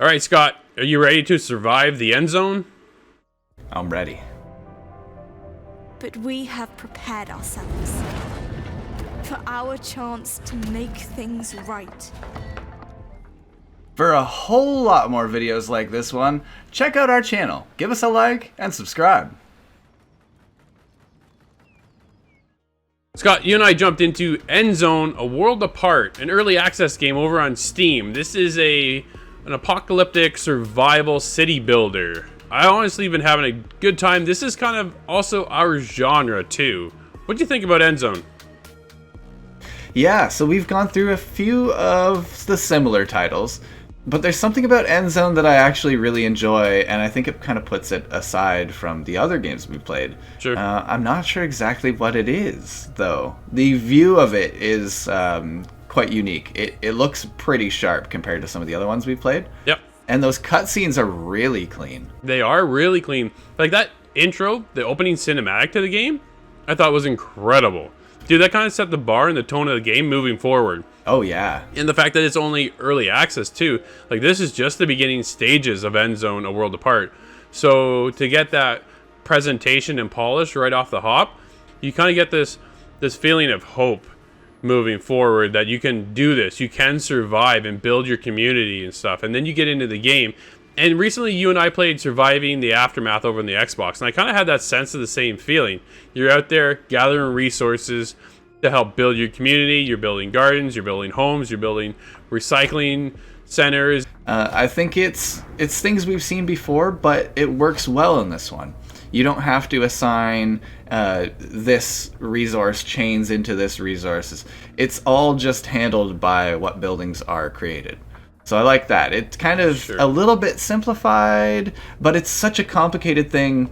All right, Scott, are you ready to survive the Endzone? I'm ready. But we have prepared ourselves for our chance to make things right. For a whole lot more videos like this one, check out our channel, give us a like, and subscribe. Scott, you and I jumped into Endzone, A World Apart, an early access game over on Steam. This is an apocalyptic survival city builder. I honestly been having a good time. This is kind of also our genre too. What do you think about Endzone? Yeah, so we've gone through a few of the similar titles, but there's something about Endzone that I actually really enjoy, and I think it kind of puts it aside from the other games we've played. Sure. I'm not sure exactly what it is, though. The view of it is quite unique. It looks pretty sharp compared to some of the other ones we've played. Yep. And those cutscenes are really clean. They are really clean. Like that intro, the opening cinematic to the game, I thought was incredible. Dude, that kind of set the bar and the tone of the game moving forward. Oh, yeah. And the fact that it's only early access, too. Like, this is just the beginning stages of Endzone, A World Apart. So, to get that presentation and polish right off the hop, you kind of get this feeling of hope moving forward, that you can do this. You can survive and build your community and stuff. And then you get into the game. And recently, you and I played Surviving the Aftermath over on the Xbox, and I kind of had that sense of the same feeling. You're out there gathering resources to help build your community. You're building gardens, you're building homes, you're building recycling centers. I think it's things we've seen before, but it works well in this one. You don't have to assign this resource chains into this resources. It's all just handled by what buildings are created. So I like that. It's kind of a little bit simplified, but it's such a complicated thing.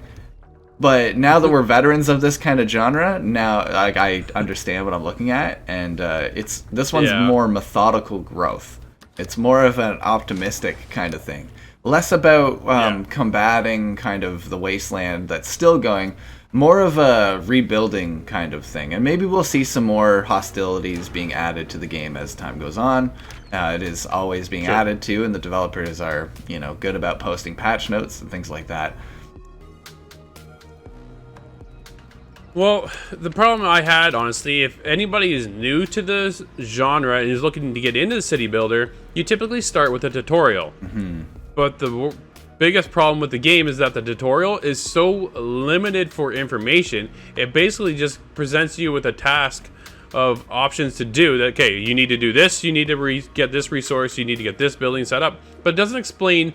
But now that we're veterans of this kind of genre, now like I understand what I'm looking at, and this one's more methodical growth. It's more of an optimistic kind of thing, less about combating kind of the wasteland that's still going. More of a rebuilding kind of thing, and maybe we'll see some more hostilities being added to the game as time goes on. It is always being added to, and the developers are, good about posting patch notes and things like that. Well, the problem I had, honestly, if anybody is new to this genre and is looking to get into the city builder, you typically start with a tutorial. Mm-hmm. But the biggest problem with the game is that the tutorial is so limited for information. It basically just presents you with a task of options to do. That, okay, you need to do this, you need to get this resource, you need to get this building set up. But it doesn't explain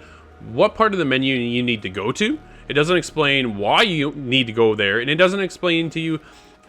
what part of the menu you need to go to. It doesn't explain why you need to go there, and it doesn't explain to you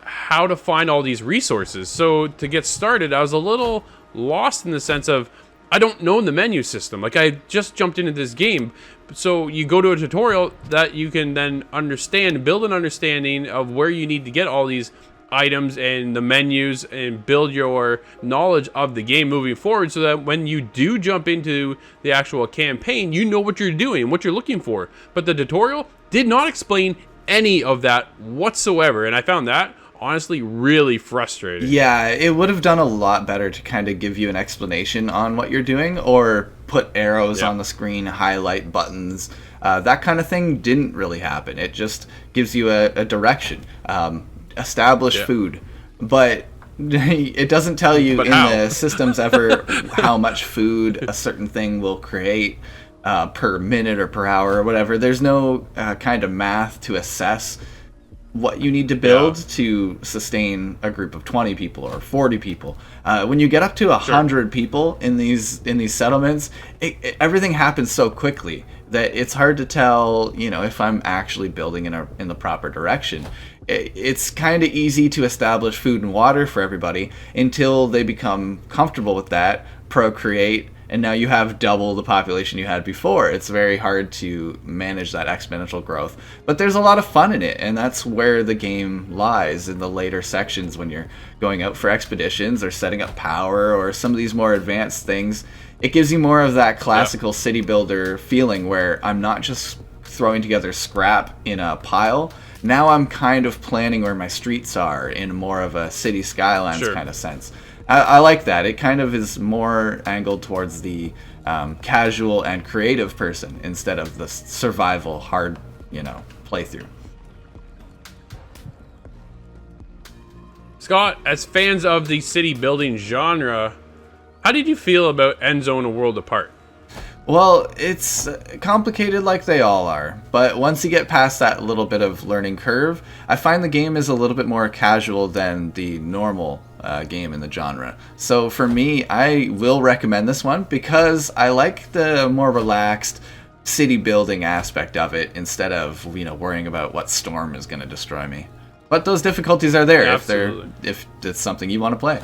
how to find all these resources. So to get started, I was a little lost in the sense of, I don't know the menu system. Like, I just jumped into this game. So you go to a tutorial that you can then understand, build an understanding of where you need to get all these items and the menus, and build your knowledge of the game moving forward, so that when you do jump into the actual campaign, you know what you're doing, what you're looking for. But the tutorial did not explain any of that whatsoever, and I found that honestly really frustrating. Yeah, it would have done a lot better to kind of give you an explanation on what you're doing, or put arrows on the screen, highlight buttons. That kind of thing didn't really happen. It just gives you a direction. Establish food, but it doesn't tell you the systems ever how much food a certain thing will create per minute or per hour or whatever. There's no kind of math to assess what you need to build to sustain a group of 20 people or 40 people. When you get up to 100 people in these settlements, everything happens so quickly that it's hard to tell, if I'm actually building in the proper direction. It's kind of easy to establish food and water for everybody until they become comfortable with that, procreate, and now you have double the population you had before. It's very hard to manage that exponential growth. But there's a lot of fun in it, and that's where the game lies, in the later sections when you're going out for expeditions or setting up power or some of these more advanced things. It gives you more of that classical city builder feeling, where I'm not just throwing together scrap in a pile. Now I'm kind of planning where my streets are in more of a city skylines kind of sense. I like that. It kind of is more angled towards the casual and creative person instead of the survival hard, playthrough. Scott, as fans of the city building genre, how did you feel about Endzone: A World Apart? Well, it's complicated like they all are, but once you get past that little bit of learning curve, I find the game is a little bit more casual than the normal game in the genre. So for me, I will recommend this one because I like the more relaxed city building aspect of it instead of, worrying about what storm is going to destroy me. But those difficulties are there if it's something you want to play.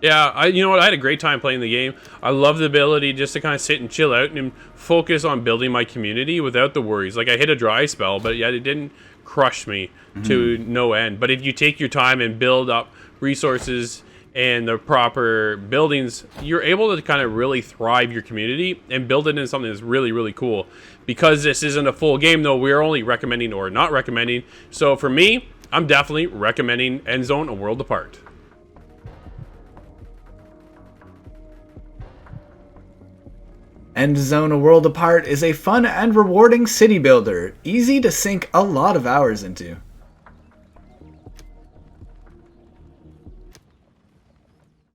Yeah, you know what? I had a great time playing the game. I love the ability just to kind of sit and chill out and focus on building my community without the worries. Like, I hit a dry spell, but yet it didn't crush me to no end. But if you take your time and build up resources and the proper buildings, you're able to kind of really thrive your community and build it into something that's really, really cool. Because this isn't a full game, though, we're only recommending or not recommending. So for me, I'm definitely recommending Endzone: A World Apart. Endzone: A World Apart is a fun and rewarding city builder, easy to sink a lot of hours into.